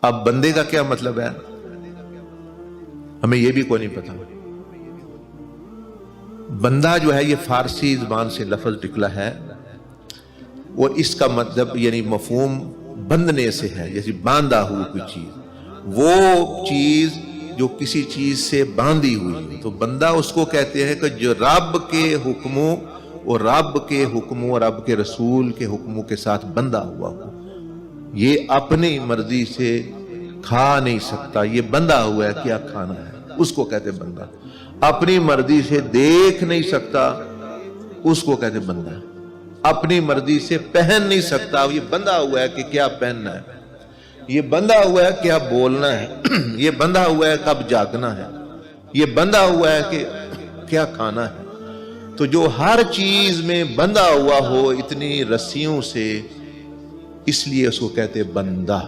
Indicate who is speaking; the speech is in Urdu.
Speaker 1: اب بندے کا کیا مطلب ہے ہمیں یہ بھی کوئی نہیں پتا. بندہ جو ہے یہ فارسی زبان سے لفظ نکلا ہے اور اس کا مطلب یعنی مفہوم بندنے سے ہے، جیسے باندھا ہوا کوئی چیز، وہ چیز جو کسی چیز سے باندھی ہوئی. تو بندہ اس کو کہتے ہیں کہ جو رب کے حکموں اور رب کے حکموں اور رب کے رسول کے حکموں کے ساتھ بندھا ہوا ہو. یہ اپنی مرضی سے کھا نہیں سکتا، یہ بندھا ہوا ہے، کیا کھانا ہے اس کو کہتے بندہ. اپنی مرضی سے دیکھ نہیں سکتا، اس کو کہتے بندہ. اپنی مرضی سے پہن نہیں سکتا، یہ بندھا ہوا ہے کہ کیا پہننا ہے، یہ بندھا ہوا ہے کیا بولنا ہے، یہ بندھا ہوا ہے کب جاگنا ہے، یہ بندھا ہوا ہے کہ کیا کھانا ہے. تو جو ہر چیز میں بندھا ہوا ہو اتنی رسیوں سے، اس لیے اس کو کہتے بندہ.